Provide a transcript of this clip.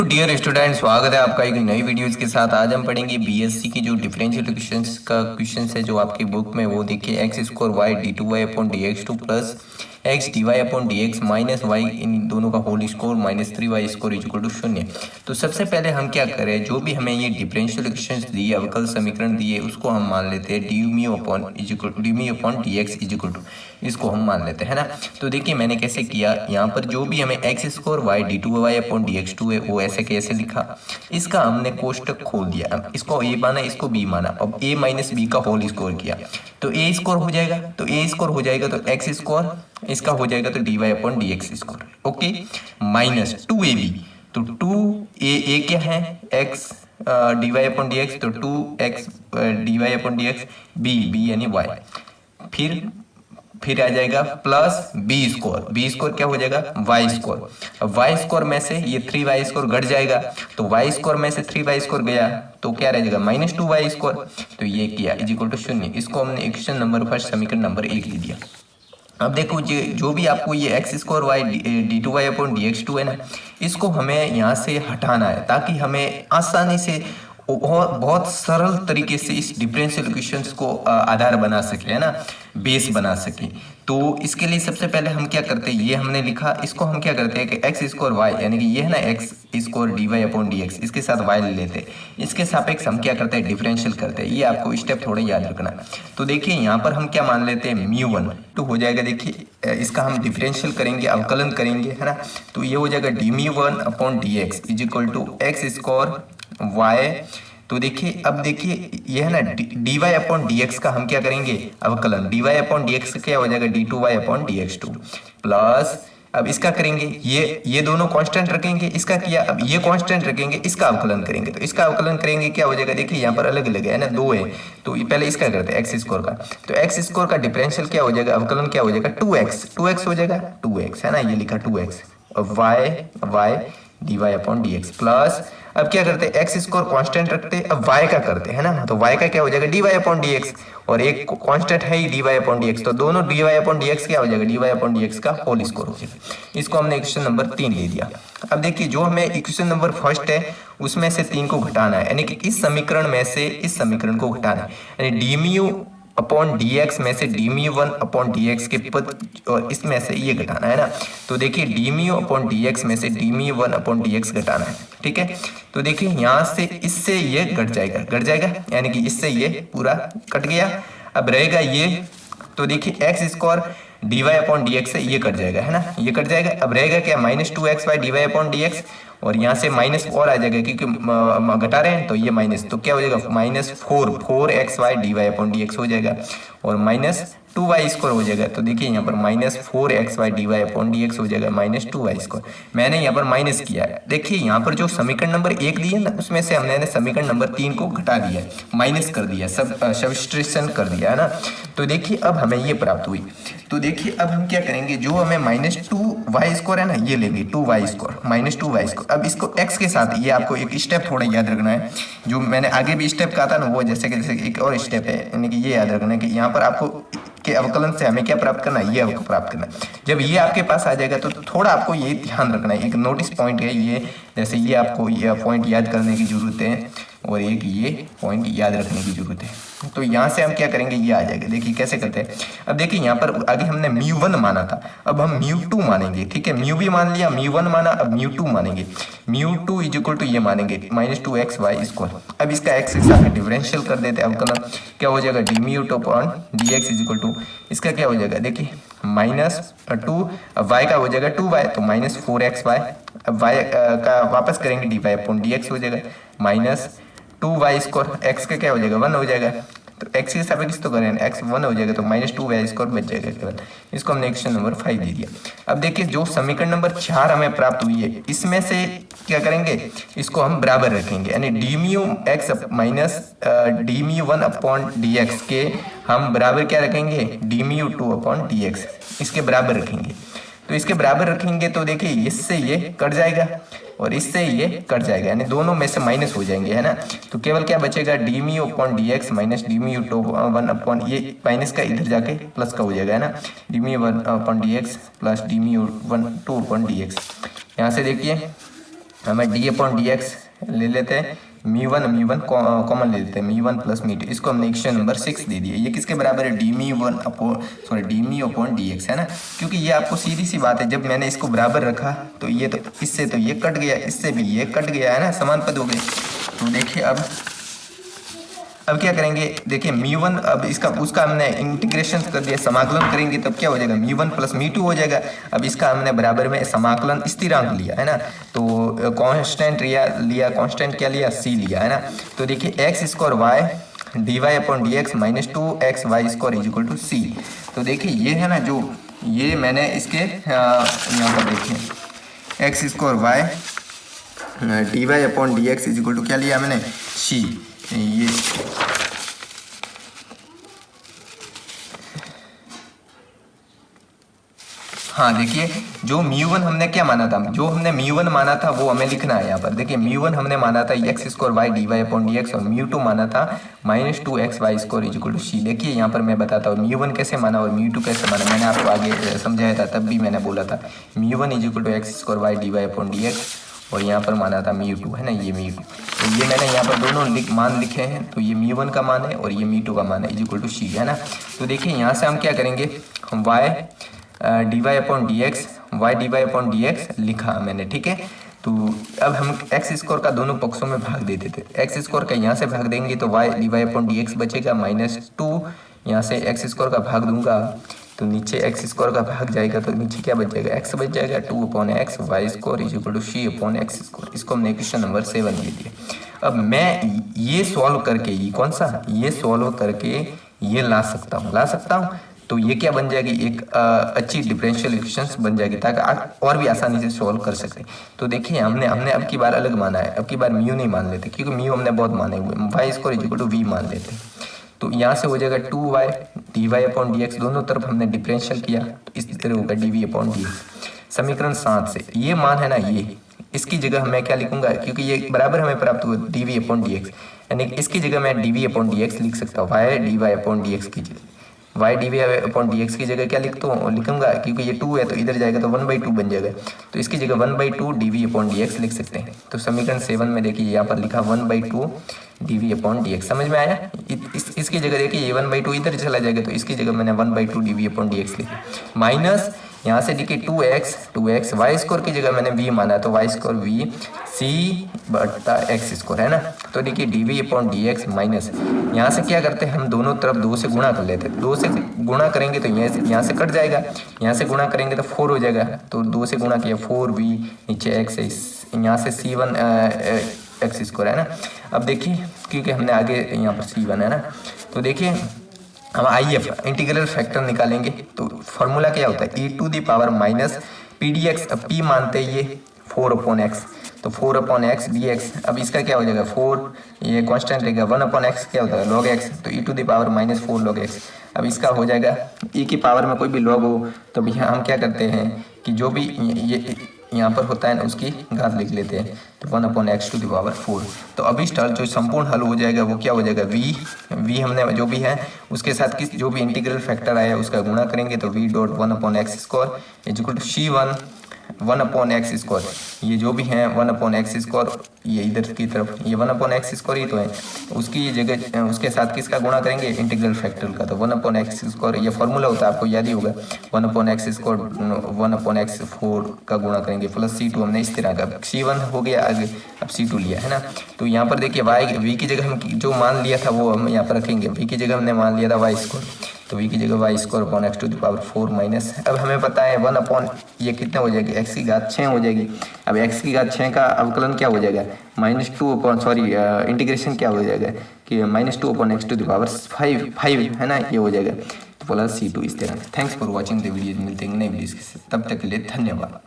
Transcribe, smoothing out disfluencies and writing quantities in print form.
Dear student, स्वागत है आपका एक नई वीडियोस के साथ। आज हम पढ़ेंगे बीएससी की जो डिफरेंशियल इक्वेशंस का क्वेश्चन है जो आपकी बुक में, वो देखिए X square Y D two Y upon D X two plus X D Y upon D X minus Y, इन दोनों का whole square minus three Y square equal to शून्य। तो सबसे पहले हम क्या करें, जो भी हमें ये डिफरेंशियल इक्वेशंस दिए, अवकल समीकरण दिए, उसको हम मान लेते हैं D mu upon D X equal to, इसको हम मान लेते हैं ना। तो देखिए मैंने कैसे किया, यहाँ पर जो भी हमें X square Y D two Y upon D X two है वो ऐसे कैसे लिखा, इसका हमने कोष्टक खोल दिया, इसको ए माना, इसको बी माना, अब ए माइनस बी का होल स्कोर किया तो ए स्कोर हो जाएगा, तो ए स्कोर हो जाएगा तो एक्स स्कोर, इसका हो जाएगा तो D Y upon D X square, okay, minus two A B, तो टू ए क्या है X D Y upon D X, तो two X D Y upon D X, B यानी वाई, फिर आ जाएगा प्लस बी स्कोर क्या हो जाएगा वाई स्कोर। अब वाई स्कोर में से ये थ्री वाई स्कोर घट जाएगा, तो वाई स्कोर में से थ्री वाई स्कोर गया तो क्या रह जाएगा माइनस टू वाई स्कोर, तो ये किया इज इक्वल टू शून्य। इसको हमने इक्वेशन नंबर फर्स्ट समीकरण नंबर 1 लिख दिया। अब देखो जो भी आपको ये X square Y D two Y upon D X two है ना, इसको हमें यहाँ से हटाना है ताकि हमें आसानी से और बहुत सरल तरीके से इस डिफरेंशियल इक्वेशंस को आधार बना सके, है ना, बेस बना सके। तो इसके लिए सबसे पहले हम क्या करते हैं, ये हमने लिखा, इसको हम क्या करते हैं कि एक्स स्क्वायर वाई यानी कि ये है ना X square D Y upon D X, इसके साथ वाई ले लेते हैं, इसके सापेक्ष हम क्या करते हैं डिफरेंशियल करते हैं। ये आपको स्टेप थोड़ा याद रखना। तो देखिए यहाँ पर हम क्या मान लेते हैं म्यू वन टू हो जाएगा, देखिए इसका हम डिफरेंशियल करेंगे, अवकलन करेंगे, है ना, तो ये हो जाएगा D mu one upon D X is equal to X square Y. तो देखिए अब देखिए ये है ना D Y upon D X का हम क्या करेंगे अवकलन, D Y upon D X क्या हो जाएगा D two Y upon D X two plus, अब इसका करेंगे ये दोनों कांस्टेंट रखेंगे, इसका किया, अब ये कांस्टेंट रखेंगे, इसका अवकलन करेंगे, तो इसका अवकलन करेंगे क्या हो जाएगा, देखिए यहाँ पर अलग अलग है ना, दो है, तो पहले इसका करते हैं एक्स स्क्वायर का, तो एक्स स्क्वायर का डिफरेंशियल क्या हो जाएगा, अवकलन क्या हो जाएगा टू एक्स हो जाएगा, टू एक्स है ना, ये लिखा टू एक्स, और Y D Y upon D X plus, अब क्या करते हैं एक्स स्क्वायर कांस्टेंट रखते हैं, अब y का करते हैं ना, तो y का क्या हो जाएगा dy अपॉन dx, और एक कांस्टेंट है ही dy अपॉन dx, तो दोनों dy अपॉन dx क्या हो जाएगा dy अपॉन dx का होल स्क्वायर हो जाएगा। इसको हमने इक्वेशन नंबर 3 ले दिया। अब देखिए जो हमें इक्वेशन नंबर फर्स्ट है उसमें से 3 को घटाना है, यानी कि इस समीकरण में से इस समीकरण को घटाना है, यानी D mu upon D x में से D mu one upon D x के पद और इसमें से ये घटाना है ना, तो देखिए D mu upon D x में से D mu one upon D x घटाना है, ठीक है। तो देखिए यहाँ से इससे ये घट जाएगा यानी कि इससे ये पूरा कट गया, अब रहेगा ये, तो देखिए X square D Y upon D X से ये कट जाएगा, है ना, ये कट जाएगा, अब रहेगा क्या minus two X Y D Y upon D X, और यहाँ से माइनस और आ जाएगा क्योंकि घटा रहे हैं तो ये माइनस, तो क्या हो जाएगा minus four X Y D Y upon D X हो जाएगा, और माइनस टू वाई स्क्वायर हो जाएगा, तो देखिए यहाँ पर minus four X Y D Y upon D X हो जाएगा माइनस टू वाई स्क्वायर। मैंने यहाँ पर माइनस किया है, देखिए यहाँ पर जो समीकरण नंबर 1 दिया ना उसमें से हमने समीकरण नंबर 3 को घटा दिया, माइनस कर दिया, सब्स्ट्रैक्शन कर दिया, है ना। तो देखिए अब हमें ये प्राप्त हुई, तो देखिए अब हम क्या करेंगे, जो हमें माइनस टू वाई स्क्वायर है ना, ये लेंगे two Y square minus two Y square, अब इसको एक्स के साथ, ये आपको एक स्टेप थोड़ा याद रखना है, जो मैंने आगे भी स्टेप कहा था ना वो जैसे एक और स्टेप है, यानी कि ये याद रखना है कि यहाँ पर आपको के अवकलन से हमें क्या प्राप्त करना है, ये अवकलन प्राप्त करना है। जब ये आपके पास आ जाएगा तो थोड़ा आपको ये ध्यान रखना है, एक नोटिस पॉइंट है ये, जैसे ये आपको ये पॉइंट याद करने की जरूरत है और एक ये पॉइंट याद रखने की जरूरत है। तो यहाँ से हम क्या करेंगे, ये आ जाएगा, देखिए कैसे करते हैं। अब देखिए यहाँ पर आगे हमने म्यू वन माना था, अब हम म्यू टू मानेंगे, ठीक है, म्यू भी मान लिया, म्यू वन माना, अब म्यू टू मानेंगे, mu two is equal to ये मानेंगे minus two X Y square, अब इसका एक्स के साथ डिफरेंशियल कर देते हैं, अवकलन क्या हो जाएगा D mu two upon D X is equal to, इसका क्या हो जाएगा देखिए माइनस टू, अब वाई का हो जाएगा टू वाई, तो माइनस फोर एक्स वाई, अब वाई का वापस करेंगे D Y upon D X हो जाएगा minus two Y square, X का क्या हो जाएगा 1 हो जाएगा, तो एक्स के सापेक्ष तो करें एक्स 1 हो जाएगा, तो माइनस टू वाई स्क्वायर बच जाएगा केवल। इसको हमने इक्वेशन नंबर 5 दे दिया। अब देखिए जो समीकरण नंबर 4 हमें प्राप्त हुई है, इसमें से क्या करेंगे, इसको हम बराबर रखेंगे, यानी D mu x minus D mu one upon D x के हम बराबर क्या रखेंगे D mu two upon D X, इसके बराबर रखेंगे। तो इसके बराबर रखेंगे तो देखिए इससे ये कट जाएगा और इससे ये कट जाएगा, यानी दोनों में से माइनस हो जाएंगे, है ना। तो केवल क्या बचेगा D mu upon D X minus D mu to one upon, ये माइनस का इधर जाके प्लस का हो जाएगा, है ना, D mu one upon D X plus D mu one two upon D x. यहाँ से देखिए हमें डी अपॉन डी एक्स ले लेते हैं, मी वन कॉमन ले लेते हैं, मी वन प्लस मी टू, इसको हमने इक्वेशन नंबर 6 दे दिया। ये किसके बराबर है, डी मी वन अपॉन डी मी अपॉन डी एक्स, है ना। क्योंकि ये आपको सीधी सी बात है, जब मैंने इसको बराबर रखा तो ये तो इससे तो ये कट गया, इससे भी ये कट गया, है ना, समान पद हो गए। तो देखिए अब क्या करेंगे, देखिए मी वन, अब इसका उसका हमने इंटीग्रेशन कर दिया, समाकलन करेंगे तब क्या हो जाएगा, मी वन प्लस मी टू हो जाएगा। अब इसका हमने बराबर में समाकलन स्थिरांक लिया, है ना, तो कांस्टेंट लिया कांस्टेंट क्या लिया, सी लिया, है ना। तो देखिए X square Y D Y upon D X minus 2x Y square is equal to C. तो देखिए ये है ना, जो ये मैंने इसके यहाँ पर देखिए X square Y D Y upon D X is equal to क्या लिया मैंने, सी। ये हाँ देखिए, जो म्यू1 हमने क्या माना था, जो हमने म्यू1 माना था वो हमें लिखना है यहाँ पर। देखिए म्यू1 हमने माना था X square Y D Y upon D X, और म्यू2 माना था minus 2x Y square is equal to C. देखिए यहाँ पर मैं बताता हूँ म्यू1 कैसे माना और म्यू2 कैसे माना, मैंने आपको आगे समझाया था, तब भी मैंने बोला था mu one is equal to X square Y D Y upon D X, और यहाँ पर माना था म्यू2, है ना, ये म्यू2। तो ये मैंने यहाँ पर दोनों मान लिखे हैं, तो ये म्यू1 का मान है और ये म्यू2 का मान है इज इक्वल टू सी, है ना। तो देखिए यहाँ से हम क्या करेंगे, हम Y D Y upon D X, Y D Y upon D X लिखा मैंने, ठीक है। तो अब हम एक्स स्क्वायर का दोनों पक्षों में भाग देते थे, एक्स स्क्वायर का यहाँ से भाग देंगे तो Y D Y upon D X बचेगा, -2 यहाँ से एक्स स्क्वायर का भाग दूंगा तो नीचे एक्स स्क्वायर का भाग जाएगा, तो नीचे क्या बच जाएगा, एक्स बच जाएगा, 2 upon X Y square is equal to C upon X square. इसको हमने क्वेश्चन नंबर 7 दे दिया। अब मैं ये सॉल्व करके, ये कौन सा, ये सॉल्व करके ये ला सकता हूँ, तो ये क्या बन जाएगी, एक अच्छी डिफरेंशियल इक्वेशंस बन जाएगी, ताकि आप और भी आसानी से सॉल्व कर सकें। तो देखिए हमने अब की बार अलग माना है, अब की बार म्यू नहीं मान लेते, क्योंकि म्यू हमने बहुत माने हुए, Y square is equal to V मान लेते। तो यहाँ से हो जाएगा 2y D Y upon D X, दोनों तरफ हमने डिफरेंशियल किया तो इस तरह होगा D V upon D X. समीकरण 7 से ये मान है ना, ये इसकी जगह मैं क्या लिखूंगा, क्योंकि ये बराबर हमें प्राप्त हुआ D V upon D X, यानी इसकी जगह मैं D V upon D X लिख सकता हूँ, Y D Y upon D X की जगह, Y D V upon D X की जगह क्या लिखूंगा, क्योंकि ये 2 है तो इधर जाएगा तो 1/2 बन जाएगा, तो इसकी जगह 1/2 D V upon D X लिख सकते हैं। तो समीकरण 7 में देखिए यहाँ पर लिखा 1/2 D V upon D X, समझ में आया। इसकी जगह देखिए ये 1/2 इधर चला जाएगा, तो इसकी जगह मैंने 1/2 D V upon D X लिखा, माइनस यहाँ से देखिए 2x वाई स्क्वायर की जगह मैंने v माना है, तो वाई स्क्वायर वी सी बटा एक्स स्क्वायर, है ना। तो देखिए D V upon D X minus, यहाँ से क्या करते हैं हम दोनों तरफ 2 से गुणा कर लेते हैं, 2 से गुणा करेंगे तो यहाँ से कट जाएगा, यहाँ से गुणा करेंगे तो 4 हो जाएगा, तो 2 से गुणा किया 4v नीचे x, यहाँ से c1 एक्स स्क्वायर, है ना। अब देखिए क्योंकि हमने आगे यहाँ पर c1 है ना, तो देखिए हम IF इंटीग्रल फैक्टर निकालेंगे, तो फॉर्मूला क्या होता है, e to the power minus P D X, अब p मानते हैं ये 4 अपॉन एक्स, तो 4 अपॉन एक्स डी एक्स, अब इसका क्या हो जाएगा 4, ये कांस्टेंट रहेगा, 1 अपॉन एक्स क्या होता है लॉग एक्स, तो e to the power minus 4 log X. अब इसका हो जाएगा e की पावर में कोई भी लॉग हो, तो यहाँ हम क्या करते हैं कि जो भी ये यहाँ पर होता है ना उसकी घात लिख लेते हैं, तो 1 upon X to the power 4। तो अभी स्टार जो संपूर्ण हल हो जाएगा वो क्या हो जाएगा, v हमने जो भी है उसके साथ किस जो भी इंटीग्रल फैक्टर आया उसका गुणा करेंगे, तो v dot 1 upon X square is equal to c1 upon X square, ये जो भी है 1 अपॉन एक्स स्क्वायर, ये इधर की तरफ ये 1 अपॉन एक्स स्क्वायर ही तो है, तो उसकी जगह उसके साथ किसका गुणा करेंगे, इंटीग्रल फैक्टर का, तो 1 अपॉन एक्स स्क्वायर ये फॉर्मूला होता है आपको याद ही होगा, 1 upon X square 1 upon x 4 का गुणा करेंगे प्लस c2 हमने इस तरह का, c1 हो गया आगे, अब c2 लिया, है ना। तो यहाँ पर देखिए v की जगह हम जो मान लिया था वो हम यहाँ पर रखेंगे, v की जगह हमने मान लिया था वाई स्क्वायर, तो v की जगह Y square upon X to the power 4 minus, अब हमें पता है 1 अपॉन ये कितना हो जाएगी, x की घात 6 हो जाएगी। अब x की घात 6 का अवकलन क्या हो जाएगा, -2 अपॉन इंटीग्रेशन क्या हो जाएगा कि -2 upon X to the power 5 है ना, ये हो जाएगा, तो प्लस c2 इस तरह। Thanks for watching the video, मिलते हैं नए वीडियोस के साथ, तब तक के लिए धन्यवाद।